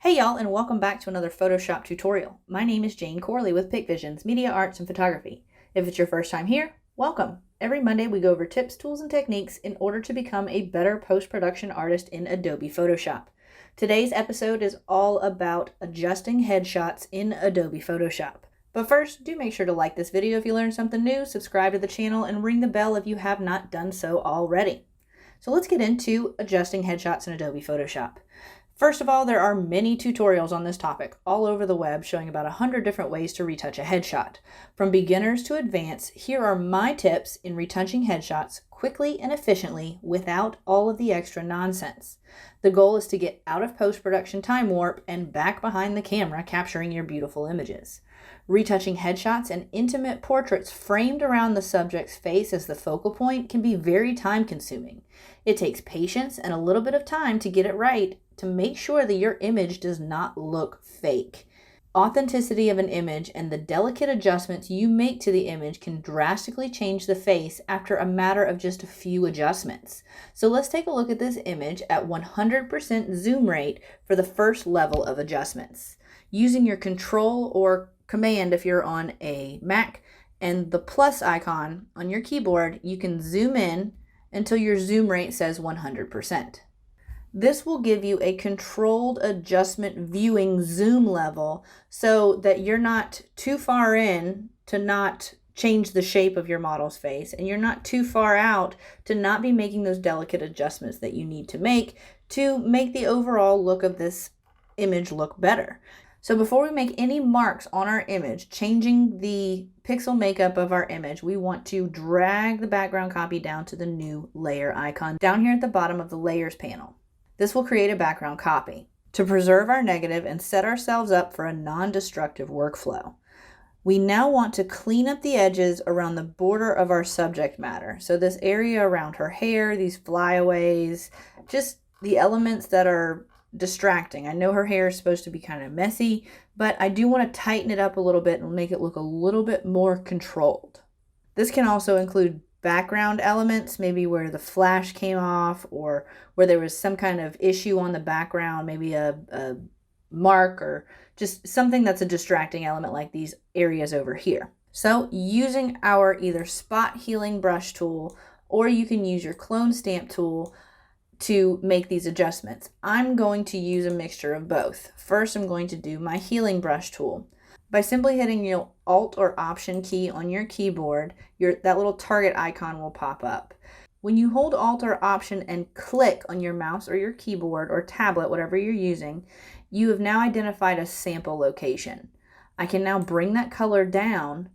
Hey y'all, and welcome back to another Photoshop tutorial. My name is Jane Corley with PicVisions, Media Arts and Photography. If it's your first time here, welcome. Every Monday we go over tips, tools, and techniques in order to become a better post-production artist in Adobe Photoshop. Today's episode is all about adjusting headshots in Adobe Photoshop. But first, do make sure to like this video if you learned something new, subscribe to the channel, and ring the bell if you have not done so already. So let's get into adjusting headshots in Adobe Photoshop. First of all, there are many tutorials on this topic all over the web showing about 100 different ways to retouch a headshot. From beginners to advanced, here are my tips in retouching headshots quickly and efficiently without all of the extra nonsense. The goal is to get out of post-production time warp and back behind the camera capturing your beautiful images. Retouching headshots and intimate portraits framed around the subject's face as the focal point can be very time-consuming. It takes patience and a little bit of time to get it right to make sure that your image does not look fake. Authenticity of an image and the delicate adjustments you make to the image can drastically change the face after a matter of just a few adjustments. So let's take a look at this image at 100% zoom rate for the first level of adjustments. Using your Control or Command if you're on a Mac and the plus icon on your keyboard, you can zoom in until your zoom rate says 100%. This will give you a controlled adjustment viewing zoom level so that you're not too far in to not change the shape of your model's face, and you're not too far out to not be making those delicate adjustments that you need to make the overall look of this image look better. So before we make any marks on our image, changing the pixel makeup of our image, we want to drag the background copy down to the new layer icon down here at the bottom of the layers panel. This will create a background copy to preserve our negative and set ourselves up for a non-destructive workflow. We now want to clean up the edges around the border of our subject matter. So this area around her hair, these flyaways, just the elements that are distracting. I know her hair is supposed to be kind of messy, but I do want to tighten it up a little bit and make it look a little bit more controlled. This can also include background elements, maybe where the flash came off or where there was some kind of issue on the background, maybe a mark or just something that's a distracting element like these areas over here. So using our either spot healing brush tool, or you can use your clone stamp tool to make these adjustments. I'm going to use a mixture of both. First, I'm going to do my healing brush tool. By simply hitting your Alt or Option key on your keyboard, that little target icon will pop up. When you hold Alt or Option and click on your mouse or your keyboard or tablet, whatever you're using, you have now identified a sample location. I can now bring that color down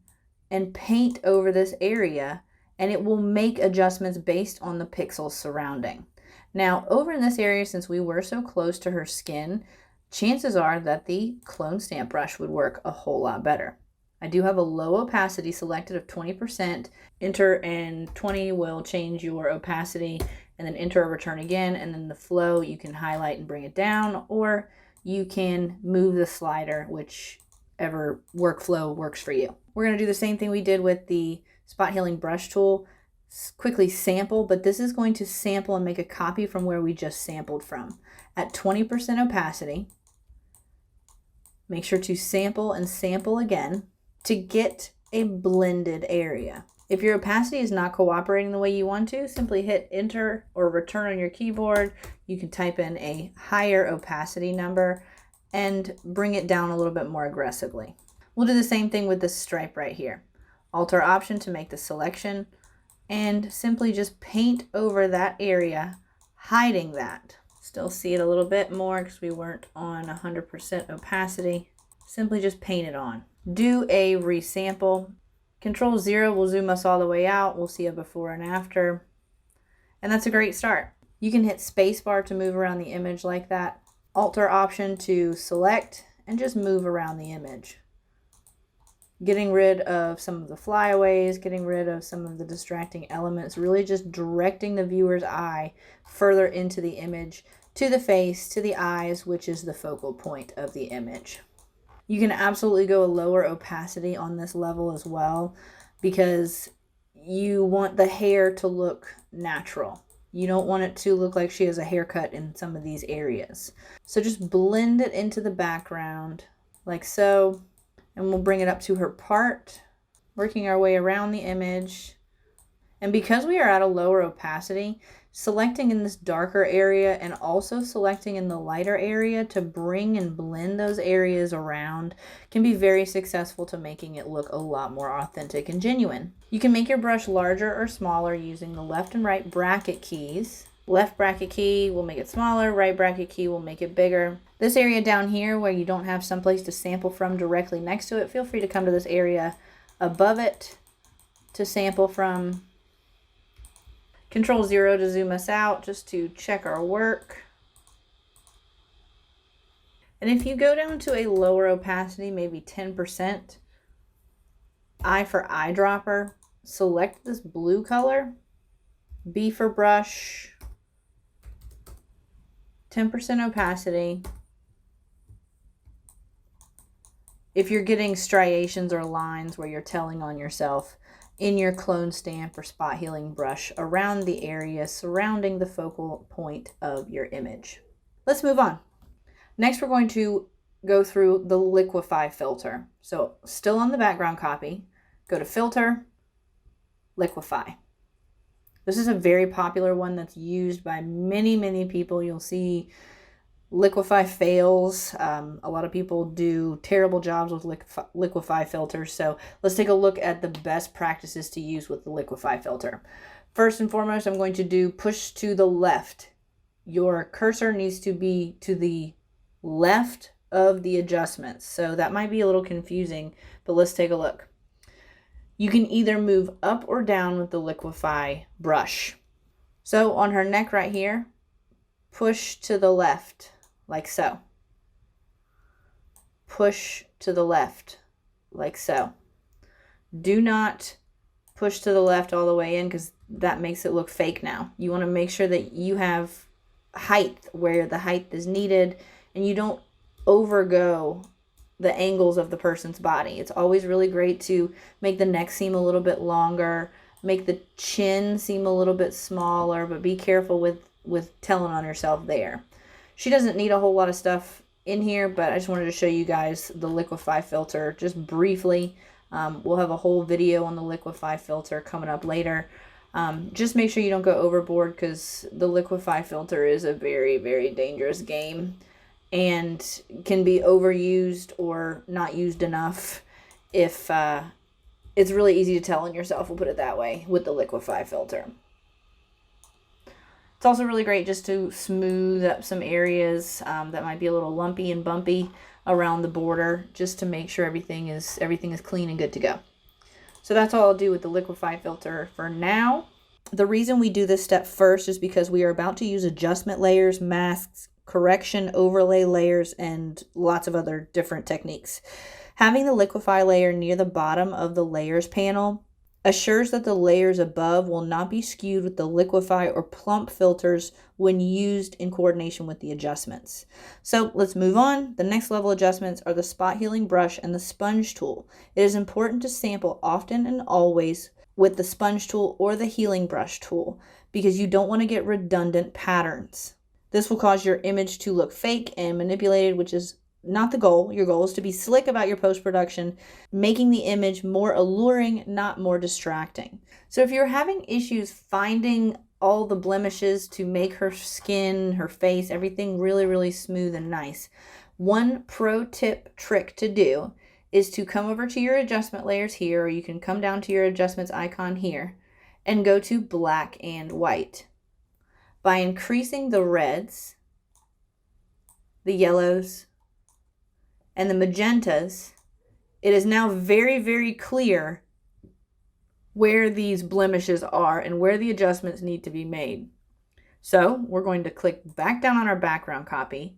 and paint over this area, and it will make adjustments based on the pixels surrounding. Now, over in this area, since we were so close to her skin, chances are that the clone stamp brush would work a whole lot better. I do have a low opacity selected of 20%. Enter and 20 will change your opacity, and then enter or return again, and then the flow you can highlight and bring it down, or you can move the slider, whichever workflow works for you. We're going to do the same thing we did with the spot healing brush tool. Quickly sample, but this is going to sample and make a copy from where we just sampled from. At 20% opacity, make sure to sample and sample again to get a blended area. If your opacity is not cooperating the way you want to, simply hit enter or return on your keyboard. You can type in a higher opacity number and bring it down a little bit more aggressively. We'll do the same thing with this stripe right here. Alt or Option to make the selection, and simply just paint over that area, hiding that. Still see it a little bit more because we weren't on 100% opacity. Simply just paint it on. Do a resample. Control 0 will zoom us all the way out. We'll see a before and after. And that's a great start. You can hit spacebar to move around the image like that. Alt or Option to select and just move around the image. Getting rid of some of the flyaways, getting rid of some of the distracting elements, really just directing the viewer's eye further into the image, to the face, to the eyes, which is the focal point of the image. You can absolutely go a lower opacity on this level as well, because you want the hair to look natural. You don't want it to look like she has a haircut in some of these areas. So just blend it into the background like so, and we'll bring it up to her part, working our way around the image. And because we are at a lower opacity, selecting in this darker area and also selecting in the lighter area to bring and blend those areas around can be very successful to making it look a lot more authentic and genuine. You can make your brush larger or smaller using the left and right bracket keys. Left bracket key will make it smaller, right bracket key will make it bigger. This area down here where you don't have someplace to sample from directly next to it, feel free to come to this area above it to sample from. Control 0 to zoom us out just to check our work. And if you go down to a lower opacity, maybe 10%, I for eyedropper, select this blue color, B for brush, 10% opacity. If you're getting striations or lines where you're telling on yourself, in your clone stamp or spot healing brush around the area surrounding the focal point of your image. Let's move on. Next, we're going to go through the Liquify filter. So still on the background copy, go to Filter, Liquify. This is a very popular one that's used by many people. You'll see Liquify fails. A lot of people do terrible jobs with Liquify filters. So let's take a look at the best practices to use with the Liquify filter. First and foremost, I'm going to do push to the left. Your cursor needs to be to the left of the adjustments. So that might be a little confusing, but let's take a look. You can either move up or down with the Liquify brush. So on her neck right here, push to the left. Like so. Push to the left, like so. Do not push to the left all the way in because that makes it look fake now. You want to make sure that you have height where the height is needed and you don't overgo the angles of the person's body. It's always really great to make the neck seem a little bit longer, make the chin seem a little bit smaller, but be careful with telling on yourself there. She doesn't need a whole lot of stuff in here, but I just wanted to show you guys the Liquify filter just briefly. We'll have a whole video on the Liquify filter coming up later. Just make sure you don't go overboard because the Liquify filter is a very dangerous game and can be overused or not used enough if it's really easy to tell on yourself, we'll put it that way, with the Liquify filter. It's also really great just to smooth up some areas that might be a little lumpy and bumpy around the border, just to make sure everything is clean and good to go. So that's all I'll do with the Liquify filter for now. The reason we do this step first is because we are about to use adjustment layers, masks, correction, overlay layers, and lots of other different techniques. Having the Liquify layer near the bottom of the layers panel assures that the layers above will not be skewed with the Liquify or plump filters when used in coordination with the adjustments. So let's move on. The next level adjustments are the spot healing brush and the sponge tool. It is important to sample often and always with the sponge tool or the healing brush tool because you don't want to get redundant patterns. This will cause your image to look fake and manipulated, which is not the goal. Your goal is to be slick about your post-production, making the image more alluring, not more distracting. So if you're having issues finding all the blemishes to make her skin, her face, everything really smooth and nice, one pro tip trick to do is to come over to your adjustment layers here, or you can come down to your adjustments icon here and go to black and white. By increasing the reds, the yellows, and the magentas, it is now very clear where these blemishes are and where the adjustments need to be made. So we're going to click back down on our background copy,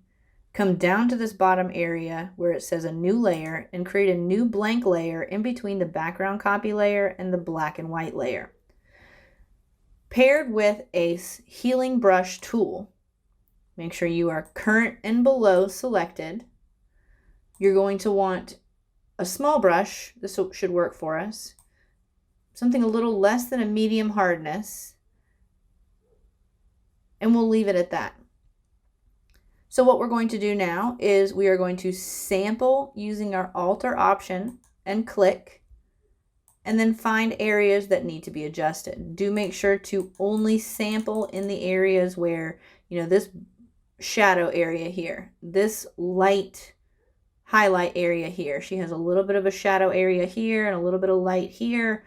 come down to this bottom area where it says a new layer, and create a new blank layer in between the background copy layer and the black and white layer. Paired with a healing brush tool, make sure you are current and below selected. You're going to want a small brush. This should work for us. Something a little less than a medium hardness. And we'll leave it at that. So what we're going to do now is we are going to sample using our alter option and click, and then find areas that need to be adjusted. Do make sure to only sample in the areas where, this shadow area here, this light highlight area here. She has a little bit of a shadow area here and a little bit of light here,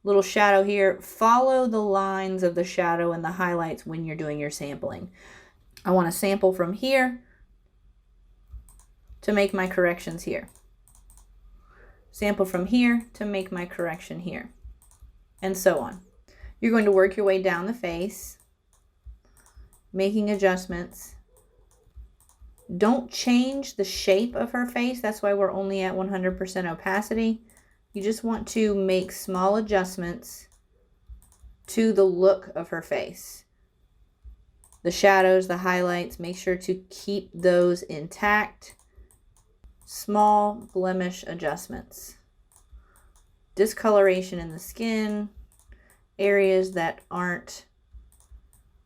little shadow here. Follow the lines of the shadow and the highlights when you're doing your sampling. I want to sample from here to make my corrections here. Sample from here to make my correction here, and so on. You're going to work your way down the face, making adjustments. Don't change the shape of her face. That's why we're only at 100% opacity. You just want to make small adjustments to the look of her face. The shadows, the highlights, make sure to keep those intact. Small blemish adjustments. Discoloration in the skin, areas that aren't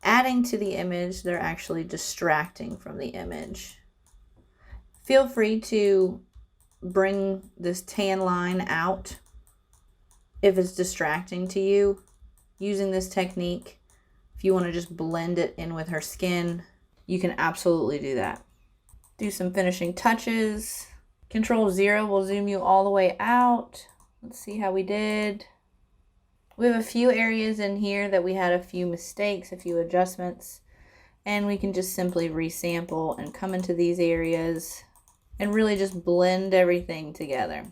adding to the image, they're actually distracting from the image. Feel free to bring this tan line out if it's distracting to you using this technique. If you want to just blend it in with her skin, you can absolutely do that. Do some finishing touches. Control 0 will zoom you all the way out. Let's see how we did. We have a few areas in here that we had a few mistakes, a few adjustments, and we can just simply resample and come into these areas and really just blend everything together.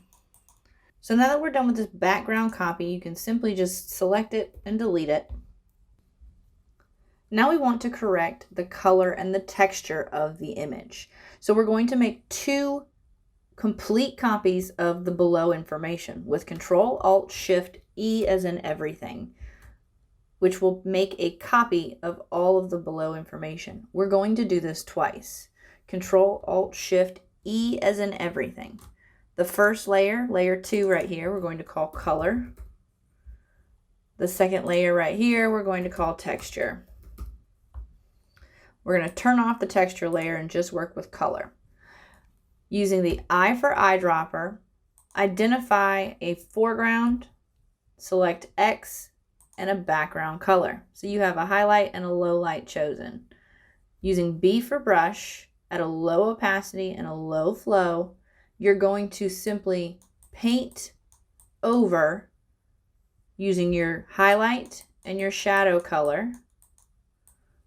So now that we're done with this background copy, you can simply just select it and delete it. Now we want to correct the color and the texture of the image. So we're going to make 2 complete copies of the below information with Control-Alt-Shift-E as in everything, which will make a copy of all of the below information. We're going to do this twice. Control-Alt-Shift-E as in everything. The first layer, layer 2 right here, we're going to call color. The second layer right here, we're going to call texture. We're going to turn off the texture layer and just work with color. Using the eye for eyedropper, identify a foreground, select X, and a background color. So you have a highlight and a low light chosen. Using B for brush at a low opacity and a low flow, you're going to simply paint over using your highlight and your shadow color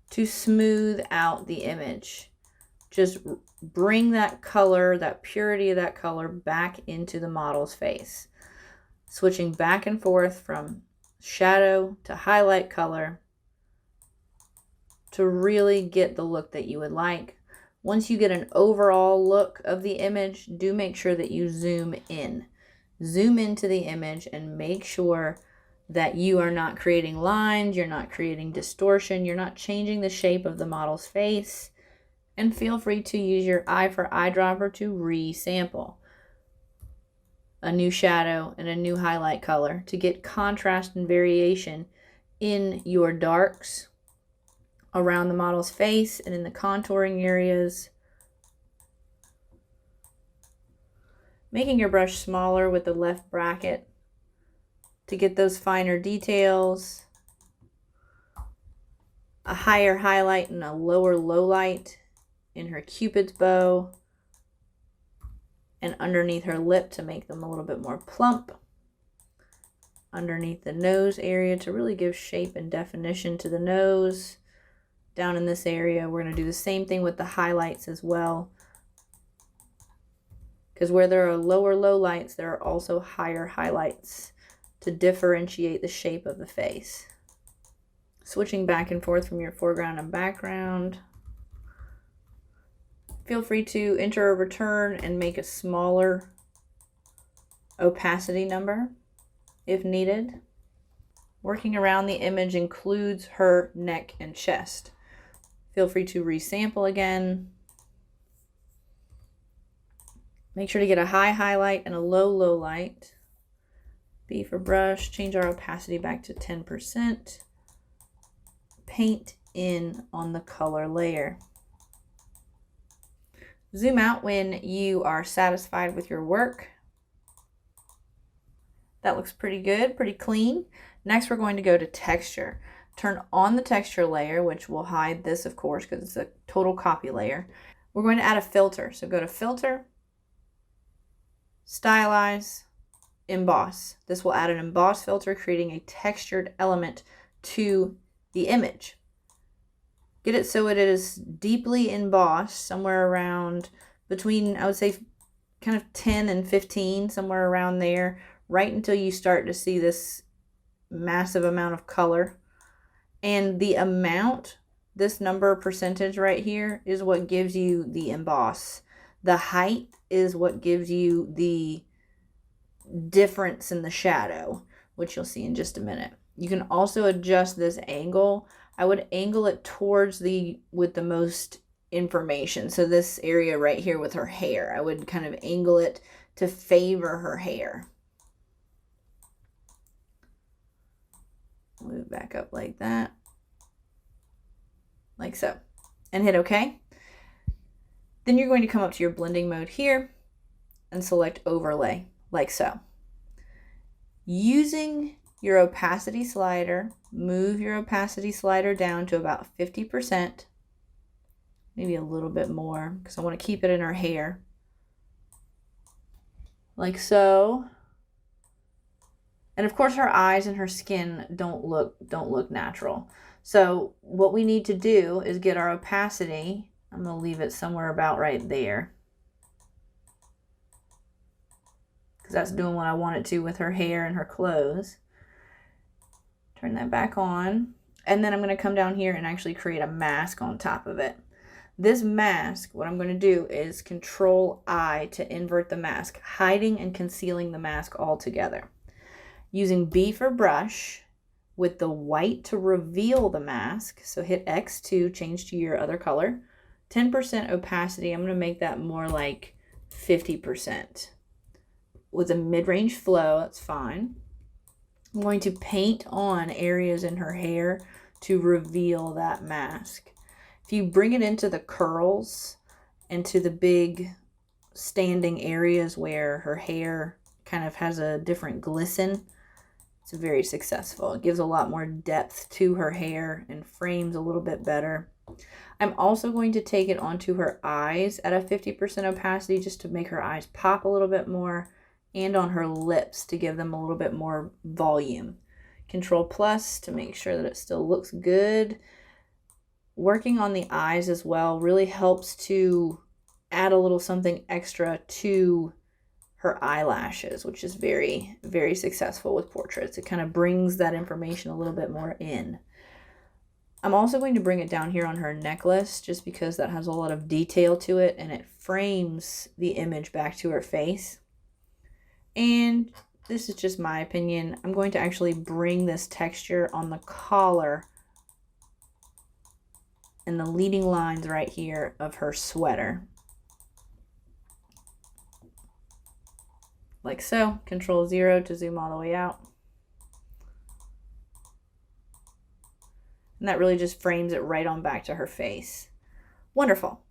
to smooth out the image. Just bring that color, that purity of that color back into the model's face. Switching back and forth from shadow to highlight color to really get the look that you would like. Once you get an overall look of the image, do make sure that you zoom in. Zoom into the image and make sure that you are not creating lines, you're not creating distortion, you're not changing the shape of the model's face. And feel free to use your eye for eyedropper to resample a new shadow and a new highlight color to get contrast and variation in your darks around the model's face and in the contouring areas. Making your brush smaller with the left bracket to get those finer details. A higher highlight and a lower low light in her Cupid's bow and underneath her lip to make them a little bit more plump. Underneath the nose area to really give shape and definition to the nose. Down in this area, we're going to do the same thing with the highlights as well. Because where there are lower low lights, there are also higher highlights to differentiate the shape of the face. Switching back and forth from your foreground and background. Feel free to enter a return and make a smaller opacity number if needed. Working around the image includes her neck and chest. Feel free to resample again. Make sure to get a high highlight and a low low light. B for brush, change our opacity back to 10%. Paint in on the color layer. Zoom out when you are satisfied with your work. That looks pretty good, pretty clean. Next, we're going to go to texture. Turn on the texture layer, which will hide this, of course, because it's a total copy layer. We're going to add a filter. So go to Filter, Stylize, Emboss. This will add an emboss filter, creating a textured element to the image. Get it so it is deeply embossed, somewhere around between, I would say, kind of 10 and 15, somewhere around there, right until you start to see this massive amount of color. And the amount, this number percentage right here, is what gives you the emboss. The height is what gives you the difference in the shadow, which you'll see in just a minute. You can also adjust this angle. I would angle it towards with the most information. So this area right here with her hair, I would kind of angle it to favor her hair. Move back up like that, like so, and hit OK. Then you're going to come up to your blending mode here and select overlay, like so. Using your opacity slider, move your opacity slider down to about 50%, maybe a little bit more, because I want to keep it in her hair, like so. And of course, her eyes and her skin don't look natural. So what we need to do is get our opacity. I'm going to leave it somewhere about right there, because that's doing what I want it to with her hair and her clothes. Turn that back on. And then I'm going to come down here and actually create a mask on top of it. This mask, what I'm going to do is Control I to invert the mask, hiding and concealing the mask altogether. Using B for brush with the white to reveal the mask. So hit X to change to your other color. 10% opacity. I'm going to make that more like 50%. With a mid-range flow, that's fine. I'm going to paint on areas in her hair to reveal that mask. If you bring it into the curls and to the big standing areas where her hair kind of has a different glisten, it's very successful. It gives a lot more depth to her hair and frames a little bit better. I'm also going to take it onto her eyes at a 50% opacity just to make her eyes pop a little bit more, and on her lips to give them a little bit more volume. Control plus to make sure that it still looks good. Working on the eyes as well really helps to add a little something extra to her eyelashes, which is very, very successful with portraits. It kind of brings that information a little bit more in. I'm also going to bring it down here on her necklace just because that has a lot of detail to it and it frames the image back to her face. And this is just my opinion. I'm going to actually bring this texture on the collar and the leading lines right here of her sweater. Like so. Control 0 to zoom all the way out. And that really just frames it right on back to her face. Wonderful.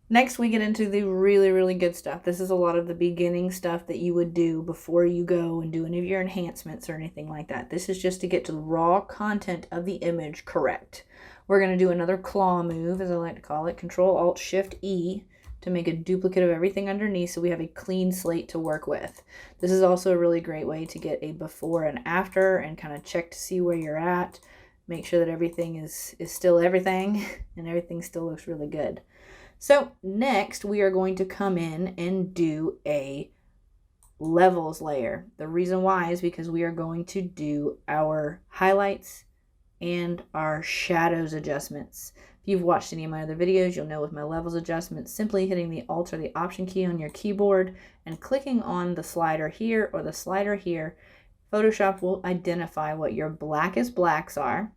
Next, we get into the really, really good stuff. This is a lot of the beginning stuff that you would do before you go and do any of your enhancements or anything like that. This is just to get to the raw content of the image correct. We're going to do another claw move, as I like to call it. Control-Alt-Shift-E to make a duplicate of everything underneath so we have a clean slate to work with. This is also a really great way to get a before and after and kind of check to see where you're at. Make sure that everything is still everything and everything still looks really good. So next we are going to come in and do a levels layer. The reason why is because we are going to do our highlights and our shadows adjustments. If you've watched any of my other videos, you'll know with my levels adjustments, simply hitting the Alt or the Option key on your keyboard and clicking on the slider here or the slider here, Photoshop will identify what your blackest blacks are.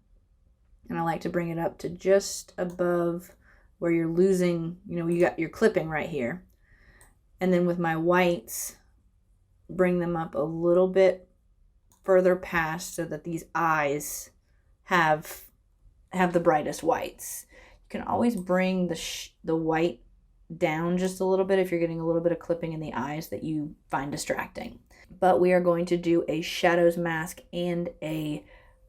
And I like to bring it up to just above where you're losing, you got your clipping right here. And then with my whites, bring them up a little bit further past so that these eyes have have the brightest whites. You can always bring the white down just a little bit if you're getting a little bit of clipping in the eyes that you find distracting. But we are going to do a shadows mask and a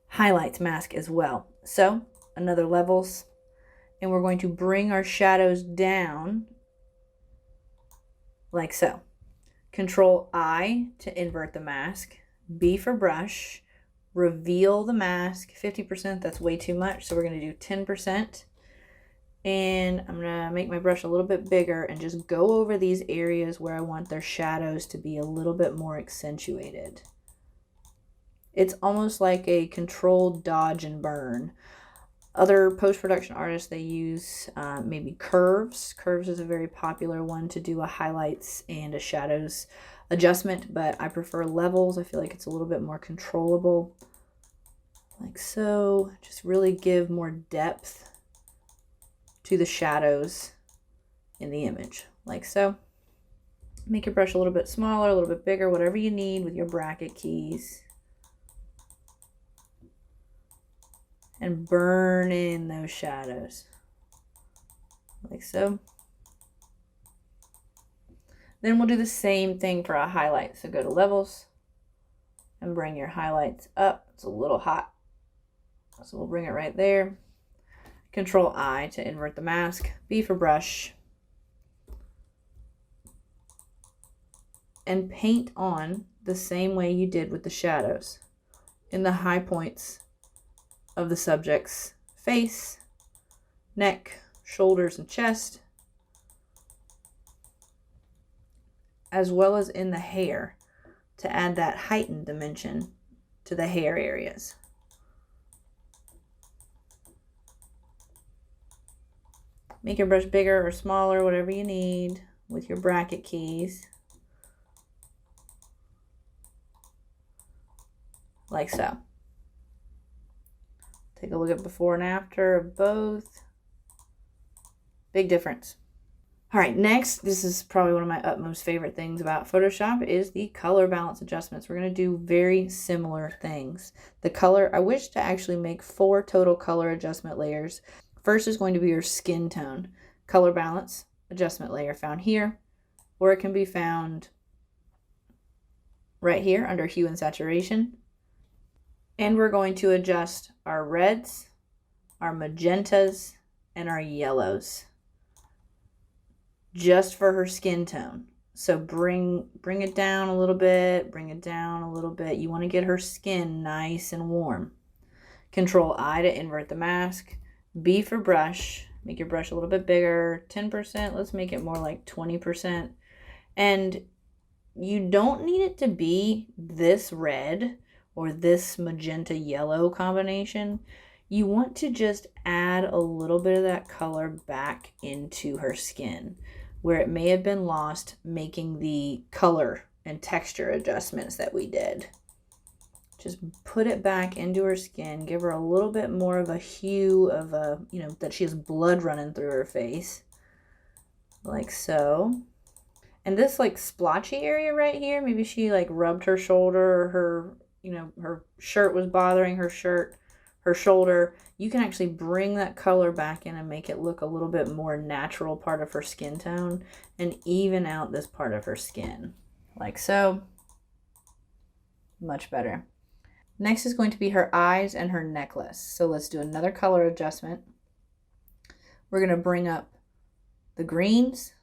highlights mask as well. So another levels, and we're going to bring our shadows down like so. Control I to invert the mask, B for brush, reveal the mask, 50%, that's way too much, so we're going to do 10%. And I'm going to make my brush a little bit bigger and just go over these areas where I want their shadows to be a little bit more accentuated. It's almost like a controlled dodge and burn. Other post-production artists, they use maybe curves. Curves is a very popular one to do a highlights and a shadows adjustment, but I prefer levels. I feel like it's a little bit more controllable. Like so, just really give more depth to the shadows in the image, like so. Make your brush a little bit smaller, a little bit bigger, whatever you need with your bracket keys. And burn in those shadows, like so. Then we'll do the same thing for a highlight. So go to levels and bring your highlights up. It's a little hot, so we'll bring it right there. Control I to invert the mask, B for brush, and paint on the same way you did with the shadows in the high points of the subject's face, neck, shoulders, and chest, as well as in the hair to add that heightened dimension to the hair areas. Make your brush bigger or smaller, whatever you need, with your bracket keys. Like so. Take a look at before and after of both. Big difference. All right, next, this is probably one of my utmost favorite things about Photoshop is the color balance adjustments. We're going to do very similar things. The color, I wish to actually make 4 total color adjustment layers. First is going to be your skin tone. Color balance adjustment layer found here, or it can be found right here under hue and saturation. And we're going to adjust our reds, our magentas, and our yellows just for her skin tone. So bring it down a little bit, bring it down a little bit. You want to get her skin nice and warm. Control I to invert the mask. B for brush, make your brush a little bit bigger, 10%, let's make it more like 20%. And you don't need it to be this red or this magenta yellow combination. You want to just add a little bit of that color back into her skin where it may have been lost making the color and texture adjustments that we did. Just put it back into her skin, give her a little bit more of a hue of a, that she has blood running through her face, like so. And this like splotchy area right here, maybe she like rubbed her shoulder or her, her shirt was bothering her shoulder. You can actually bring that color back in and make it look a little bit more natural part of her skin tone and even out this part of her skin, like so. Much better. Next is going to be her eyes and her necklace. So let's do another color adjustment. We're going to bring up the greens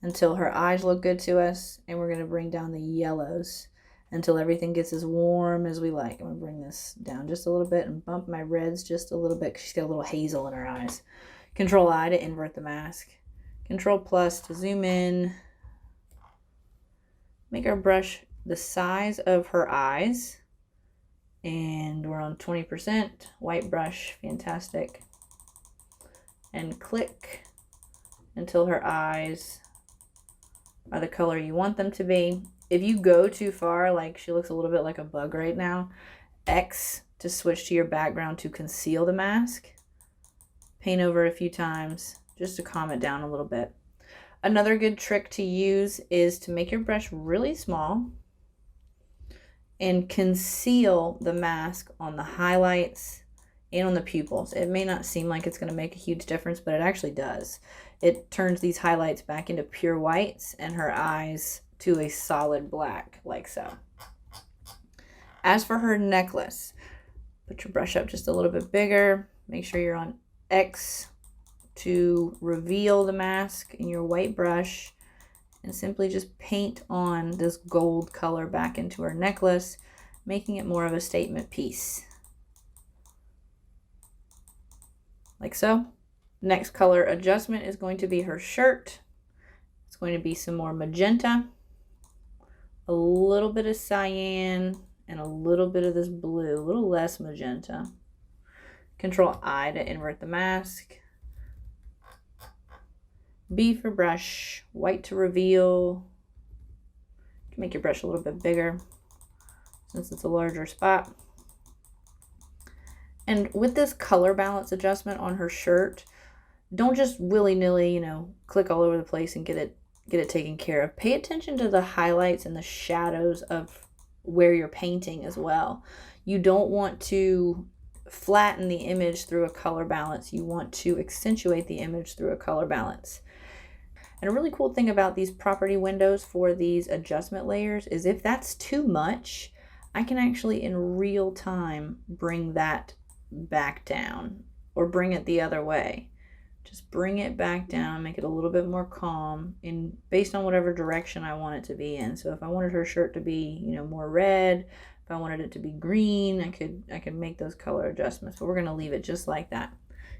until her eyes look good to us. And we're going to bring down the yellows until everything gets as warm as we like. I'm going to bring this down just a little bit and bump my reds just a little bit because she's got a little hazel in her eyes. Control I to invert the mask. Control plus to zoom in. Make our brush the size of her eyes, and we're on 20%, white brush, fantastic, and click until her eyes are the color you want them to be. If you go too far, like she looks a little bit like a bug right now, X to switch to your background to conceal the mask, paint over it a few times just to calm it down a little bit. Another good trick to use is to make your brush really small and conceal the mask on the highlights and on the pupils. It may not seem like it's going to make a huge difference, but it actually does. It turns these highlights back into pure whites and her eyes to a solid black, like so. As for her necklace, put your brush up just a little bit bigger. Make sure you're on X to reveal the mask in your white brush, and simply just paint on this gold color back into her necklace, making it more of a statement piece. Like so. Next color adjustment is going to be her shirt. It's going to be some more magenta, a little bit of cyan, and a little bit of this blue, a little less magenta. Control I to invert the mask. B for brush, white to reveal. You can make your brush a little bit bigger since it's a larger spot. And with this color balance adjustment on her shirt, don't just willy-nilly, you know, click all over the place and get it taken care of. Pay attention to the highlights and the shadows of where you're painting as well. You don't want to flatten the image through a color balance. You want to accentuate the image through a color balance. And a really cool thing about these property windows for these adjustment layers is if that's too much, I can actually in real time bring that back down or bring it the other way. Just bring it back down, make it a little bit more calm based on whatever direction I want it to be in. So if I wanted her shirt to be, you know, more red, if I wanted it to be green, I could make those color adjustments, but we're going to leave it just like that.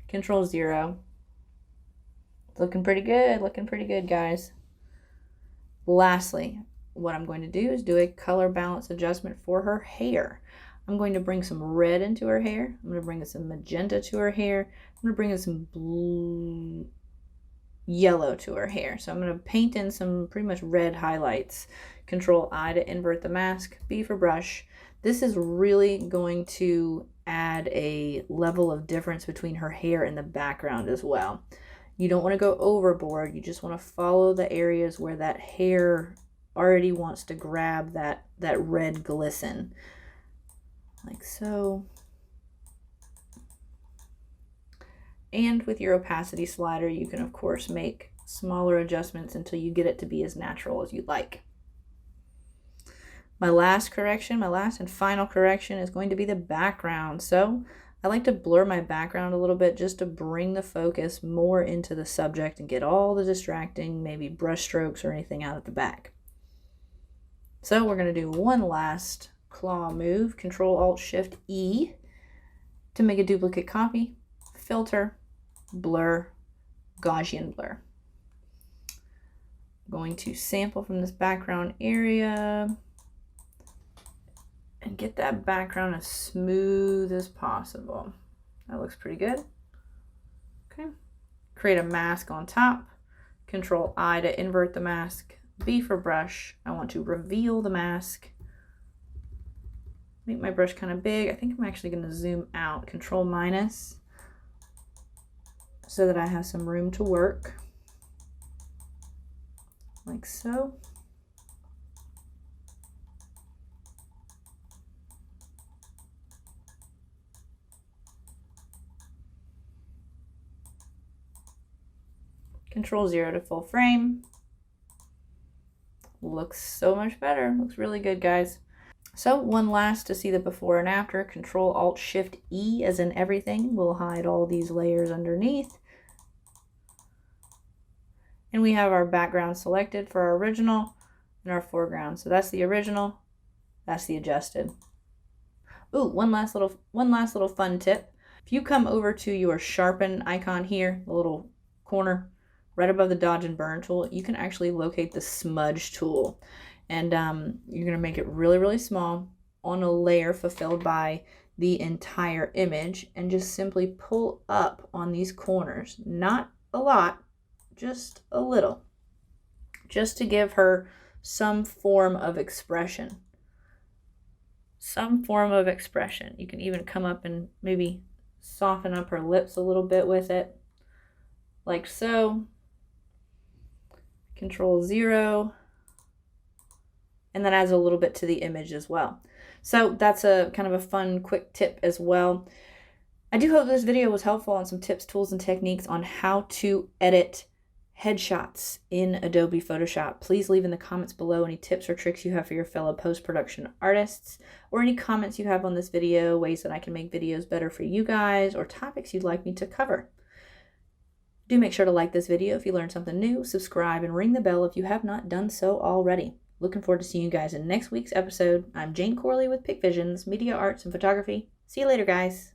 Control 0. Looking pretty good, guys. Lastly, what I'm going to do is do a color balance adjustment for her hair. I'm going to bring some red into her hair. I'm going to bring some magenta to her hair. I'm going to bring in some blue, yellow to her hair. So I'm going to paint in some pretty much red highlights. Control I to invert the mask. B for brush. This is really going to add a level of difference between her hair and the background as well. You don't want to go overboard. You just want to follow the areas where that hair already wants to grab that red glisten. Like so. And with your opacity slider, you can of course make smaller adjustments until you get it to be as natural as you'd like. My last and final correction is going to be the background. So I like to blur my background a little bit just to bring the focus more into the subject and get all the distracting, maybe brush strokes or anything out at the back. So we're going to do one last claw move. Control Alt Shift E to make a duplicate copy. Filter, blur, Gaussian blur. I'm going to sample from this background area and get that background as smooth as possible. That looks pretty good. Okay. Create a mask on top. Control I to invert the mask. B for brush. I want to reveal the mask. Make my brush kind of big. I think I'm actually going to zoom out. Control minus so that I have some room to work. Like so. Control 0 to full frame. Looks so much better. Looks really good, guys. So one last to see the before and after. Control Alt Shift E as in everything will hide all these layers underneath. And we have our background selected for our original and our foreground. So that's the original, that's the adjusted. Ooh, one last little fun tip. If you come over to your sharpen icon here, the little corner right above the dodge and burn tool, you can actually locate the smudge tool. And you're going to make it really, really small on a layer fulfilled by the entire image and just simply pull up on these corners. Not a lot, just a little. Just to give her some form of expression. Some form of expression. You can even come up and maybe soften up her lips a little bit with it. Like so. Control 0. And that adds a little bit to the image as well. So that's a kind of a fun, quick tip as well. I do hope this video was helpful on some tips, tools, and techniques on how to edit headshots in Adobe Photoshop. Please leave in the comments below any tips or tricks you have for your fellow post-production artists, or any comments you have on this video, ways that I can make videos better for you guys, or topics you'd like me to cover. Do make sure to like this video if you learned something new, subscribe, and ring the bell if you have not done so already. Looking forward to seeing you guys in next week's episode. I'm Jane Corley with Pick Visions, Media Arts and Photography. See you later, guys.